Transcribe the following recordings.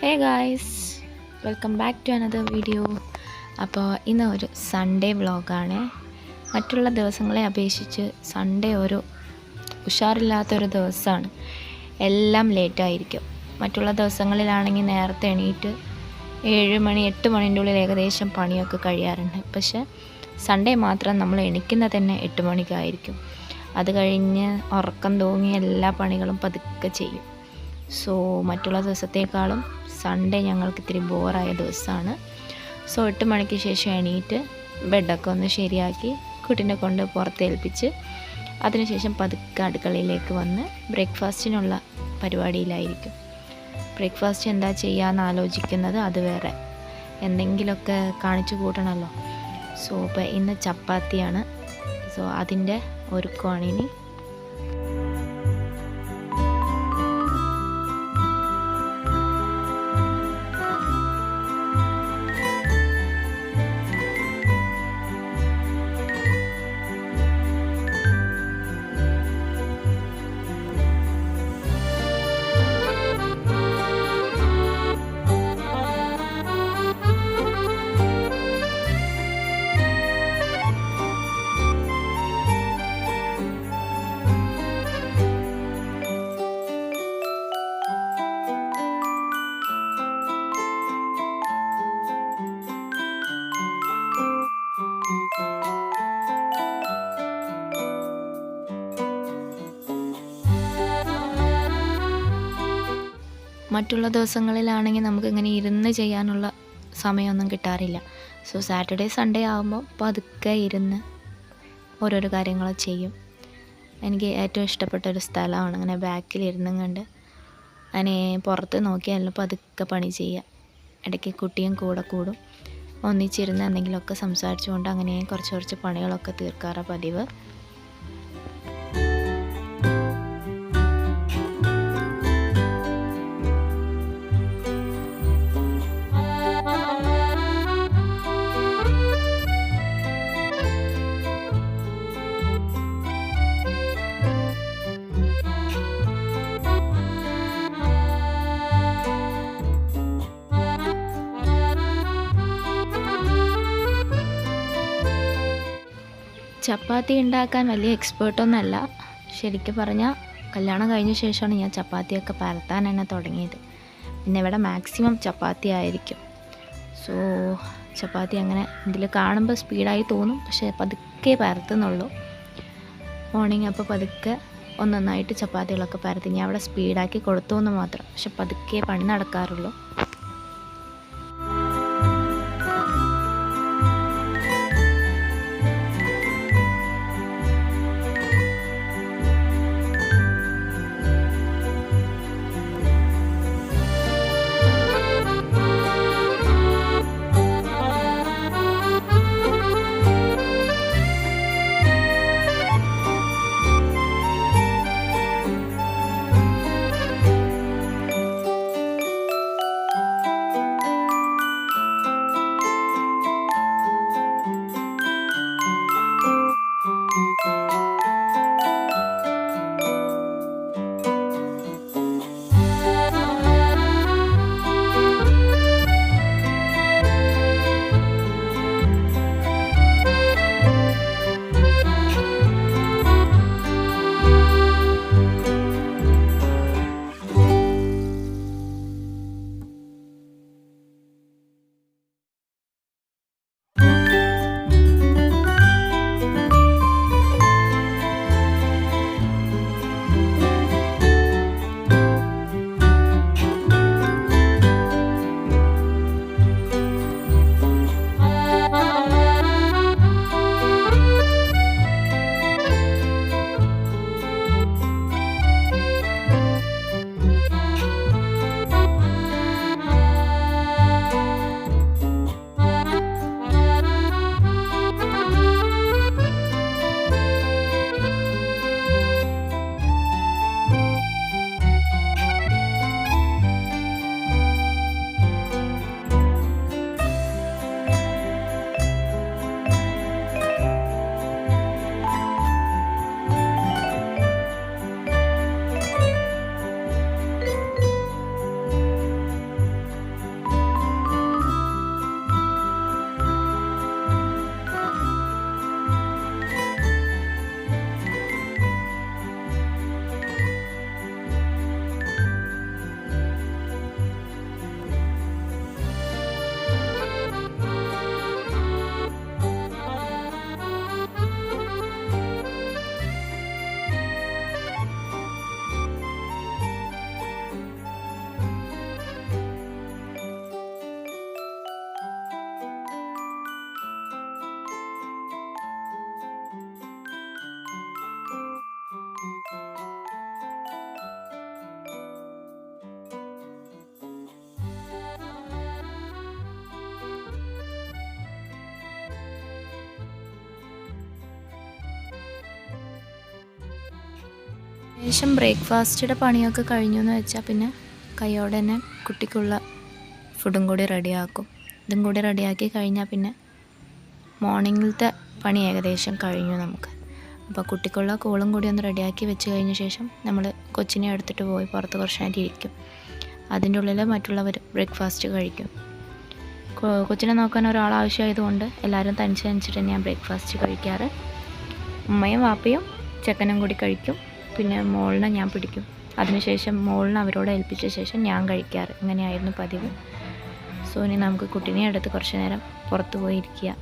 Hey guys, welcome back to another video. അപ്പോൾ ഇന്ന് ഒരു സൺഡേ വ്ളോഗാണ്. മറ്റുള്ള ദിവസങ്ങളെ അപേക്ഷിച്ച് സൺഡേ ഒരു ഉഷാറില്ലാത്തൊരു ദിവസമാണ്. എല്ലാം ലേറ്റായിരിക്കും. മറ്റുള്ള ദിവസങ്ങളിലാണെങ്കിൽ നേരത്തെ എണീറ്റ് 7 മണി 8 മണിൻ്റെ ഉള്ളിൽ ഏകദേശം പണിയൊക്കെ കഴിയാറുണ്ട്. പക്ഷേ സൺഡേ മാത്രം നമ്മൾ എണീക്കുന്നത് തന്നെ 8 മണിക്കായിരിക്കും. അത് കഴിഞ്ഞ് ഉറക്കം തൂങ്ങി എല്ലാ പണികളും പതുക്കെ ചെയ്യും. സോ മറ്റുള്ള ദിവസത്തേക്കാളും സൺഡേ ഞങ്ങൾക്ക് ഇത്തിരി ബോറായ ദിവസമാണ്. സോ 8 മണിക്ക് ശേഷം എണീറ്റ് ബെഡൊക്കെ ഒന്ന് ശരിയാക്കി കുട്ടീനെ കൊണ്ട് പുറത്തേൽപ്പിച്ച് അതിനുശേഷം പതുക്കെ അടുക്കളയിലേക്ക് വന്ന് ബ്രേക്ക്ഫാസ്റ്റിനുള്ള പരിപാടിയിലായിരിക്കും. ബ്രേക്ക്ഫാസ്റ്റ് എന്താ ചെയ്യാമെന്ന് ആലോചിക്കുന്നത്, അത് വേറെ എന്തെങ്കിലുമൊക്കെ കാണിച്ചു കൂട്ടണമല്ലോ. സോ ഇപ്പോൾ ഇന്ന് ചപ്പാത്തിയാണ്. സോ അതിൻ്റെ ഒരുക്കമാണ് ഇനി. മറ്റുള്ള ദിവസങ്ങളിലാണെങ്കിൽ നമുക്കിങ്ങനെ ഇരുന്ന് ചെയ്യാനുള്ള സമയമൊന്നും കിട്ടാറില്ല. സോ സാറ്റർഡേ സൺഡേ ആകുമ്പോൾ പതുക്കെ ഇരുന്ന് ഓരോരോ കാര്യങ്ങൾ ചെയ്യും. എനിക്ക് ഏറ്റവും ഇഷ്ടപ്പെട്ടൊരു സ്ഥലമാണ് അങ്ങനെ ബാക്കിലിരുന്നും കണ്ട് അങ്ങനെ പുറത്ത് നോക്കിയാലും പതുക്കെ പണി ചെയ്യുക. ഇടയ്ക്ക് കുട്ടിയും കൂടെ കൂടും. ഒന്നിച്ചിരുന്ന് എന്തെങ്കിലുമൊക്കെ സംസാരിച്ചുകൊണ്ട് അങ്ങനെ കുറച്ച് പണികളൊക്കെ തീർക്കാറാണ് പതിവ്. ചപ്പാത്തി ഉണ്ടാക്കാൻ വലിയ എക്സ്പേർട്ടൊന്നുമല്ല. ശരിക്കും പറഞ്ഞാൽ കല്യാണം കഴിഞ്ഞ ശേഷമാണ് ഞാൻ ചപ്പാത്തിയൊക്കെ പരത്താൻ തന്നെ തുടങ്ങിയത്. പിന്നെ ഇവിടെ മാക്സിമം ചപ്പാത്തി ആയിരിക്കും. സോ ചപ്പാത്തി അങ്ങനെ ഇതിൽ കാണുമ്പോൾ സ്പീഡായി തോന്നും, പക്ഷേ പതുക്കെ പരത്തുന്നുള്ളൂ. മോർണിംഗ് അപ്പോൾ പതുക്കെ ഒന്നൊന്നായിട്ട് ചപ്പാത്തികളൊക്കെ പരത്തി ഞാൻ അവിടെ സ്പീഡാക്കി കൊടുത്തു എന്ന് മാത്രം. പക്ഷെ പതുക്കെ പണി നടക്കാറുള്ളൂ. ശേഷം ബ്രേക്ക്ഫാസ്റ്റിൻ്റെ പണിയൊക്കെ കഴിഞ്ഞു എന്ന് വെച്ചാൽ പിന്നെ കൈയോടെ തന്നെ കുട്ടിക്കുള്ള ഫുഡും കൂടി റെഡിയാക്കും. ഇതും കൂടി റെഡിയാക്കി കഴിഞ്ഞാൽ പിന്നെ മോർണിംഗിലത്തെ പണി ഏകദേശം കഴിഞ്ഞു നമുക്ക്. അപ്പോൾ കുട്ടിക്കുള്ള കൂളും കൂടി ഒന്ന് റെഡിയാക്കി വെച്ച് കഴിഞ്ഞ ശേഷം നമ്മൾ കൊച്ചിനെ എടുത്തിട്ട് പോയി പുറത്ത് കുറച്ച് നേരം ഇരിക്കും. അതിൻ്റെ ഉള്ളിൽ മറ്റുള്ളവർ ബ്രേക്ക്ഫാസ്റ്റ് കഴിക്കും. കൊച്ചിനെ നോക്കാൻ ഒരാൾ ആവശ്യമായതുകൊണ്ട് എല്ലാവരും തനിച്ചിട്ട് തന്നെയാണ് ബ്രേക്ക്ഫാസ്റ്റ് കഴിക്കാറ്. ഉമ്മയും വാപ്പയും ചെക്കനും കൂടി കഴിക്കും. പിന്നെ മോളിനെ ഞാൻ പിടിക്കും. അതിനുശേഷം മോളിനെ അവരോട് ഏൽപ്പിച്ച ശേഷം ഞാൻ കഴിക്കാറ്. ഇങ്ങനെയായിരുന്നു പതിവ്. സോ ഇനി നമുക്ക് കുട്ടീനെ എടുത്ത് കുറച്ച് നേരം പുറത്ത് പോയി ഇരിക്കുക.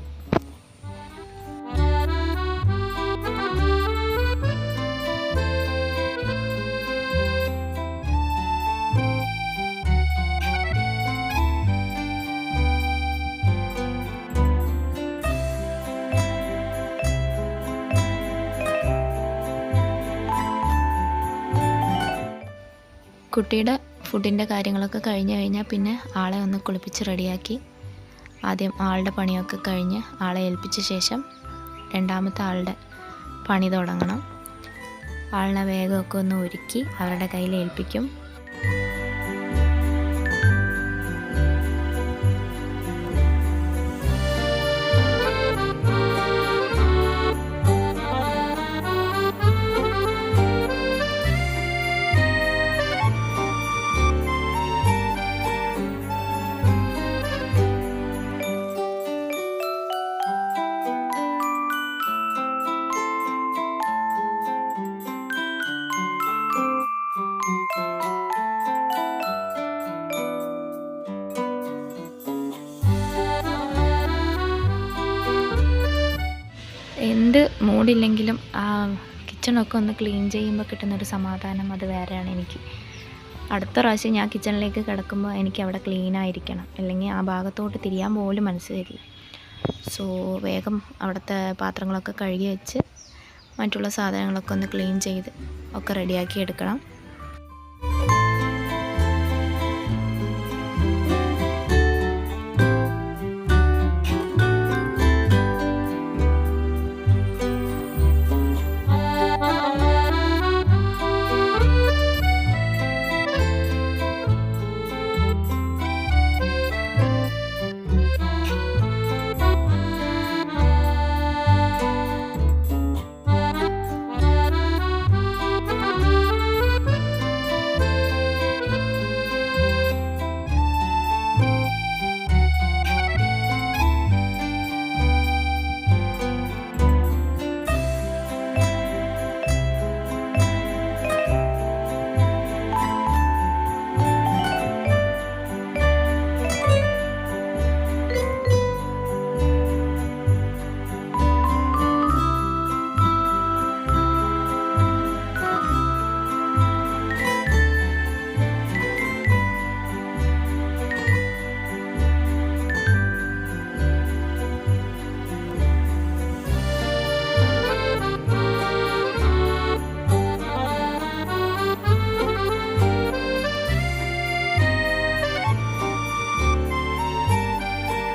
കുട്ടിയുടെ ഫുഡിൻ്റെ കാര്യങ്ങളൊക്കെ കഴിഞ്ഞ് കഴിഞ്ഞാൽ പിന്നെ ആളെ ഒന്ന് കുളിപ്പിച്ച് റെഡിയാക്കി ആദ്യം ആളുടെ പണിയൊക്കെ കഴിഞ്ഞ് ആളെ ഏൽപ്പിച്ച ശേഷം രണ്ടാമത്തെ ആളുടെ പണി തുടങ്ങണം. ആളിനെ വേഗമൊക്കെ ഒന്ന് ഒരുക്കി അവരുടെ കയ്യിൽ ഏൽപ്പിക്കും. എന്ത് മൂഡില്ലെങ്കിലും ആ കിച്ചണൊക്കെ ഒന്ന് ക്ലീൻ ചെയ്യുമ്പോൾ കിട്ടുന്നൊരു സമാധാനം അത് വേറെയാണ് എനിക്ക്. അടുത്ത പ്രാവശ്യം ഞാൻ കിച്ചണിലേക്ക് കിടക്കുമ്പോൾ എനിക്ക് അവിടെ ക്ലീനായിരിക്കണം, അല്ലെങ്കിൽ ആ ഭാഗത്തോട്ട് തിരിയാൻ പോലും മനസ്സ് വരില്ല. സോ വേഗം അവിടുത്തെ പാത്രങ്ങളൊക്കെ കഴുകി വെച്ച് മറ്റുള്ള സാധനങ്ങളൊക്കെ ഒന്ന് ക്ലീൻ ചെയ്ത് ഒക്കെ റെഡിയാക്കി എടുക്കണം.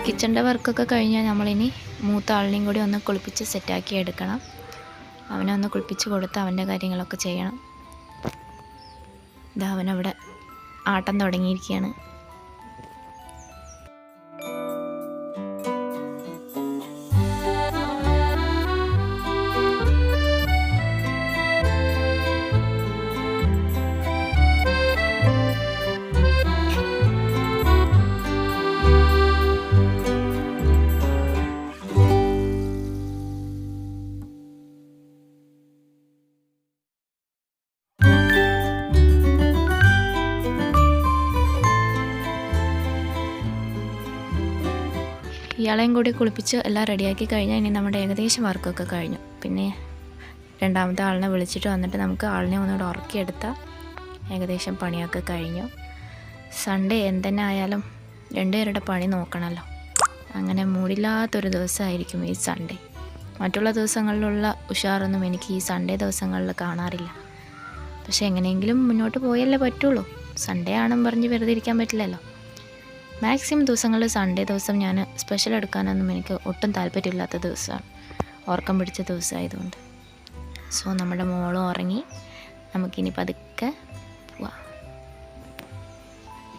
കിച്ചണിൻ്റെ വർക്കൊക്കെ കഴിഞ്ഞാൽ നമ്മളിനി മൂത്ത ആളിനെയും കൂടി ഒന്ന് കുളിപ്പിച്ച് സെറ്റാക്കി എടുക്കണം. അവനെ ഒന്ന് കുളിപ്പിച്ച് കൊടുത്ത് അവൻ്റെ കാര്യങ്ങളൊക്കെ ചെയ്യണം. ഇതാ അവനവിടെ ആട്ടം തുടങ്ങിയിരിക്കുകയാണ്. ഇയാളെയും കൂടി കുളിപ്പിച്ച് എല്ലാം റെഡിയാക്കി കഴിഞ്ഞാൽ ഇനി നമ്മുടെ ഏകദേശം വർക്കൊക്കെ കഴിഞ്ഞു. പിന്നെ രണ്ടാമത്തെ ആളിനെ വിളിച്ചിട്ട് വന്നിട്ട് നമുക്ക് ആളിനെ ഒന്നുകൂടെ ഉറക്കിയെടുത്താൽ ഏകദേശം പണിയൊക്കെ കഴിഞ്ഞു. സൺഡേ എന്തെന്നെ ആയാലും രണ്ടുപേരുടെ പണി നോക്കണമല്ലോ. അങ്ങനെ മൂടില്ലാത്തൊരു ദിവസമായിരിക്കും ഈ സൺഡേ. മറ്റുള്ള ദിവസങ്ങളിലുള്ള ഉഷാറൊന്നും എനിക്ക് ഈ സൺഡേ ദിവസങ്ങളിൽ കാണാറില്ല. പക്ഷേ എങ്ങനെയെങ്കിലും മുന്നോട്ട് പോയല്ലേ പറ്റുള്ളൂ. സൺഡേ ആണെന്ന് പറഞ്ഞ് വെറുതെ ഇരിക്കാൻ പറ്റില്ലല്ലോ. മാക്സിമം ദിവസങ്ങളിൽ സൺഡേ ദിവസം ഞാൻ സ്പെഷ്യൽ എടുക്കാനൊന്നും എനിക്ക് ഒട്ടും താല്പര്യമില്ലാത്ത ദിവസമാണ്, ഉറക്കം പിടിച്ച ദിവസമായതുകൊണ്ട്. സോ നമ്മുടെ മോളും ഉറങ്ങി, നമുക്കിനി പതുക്കെ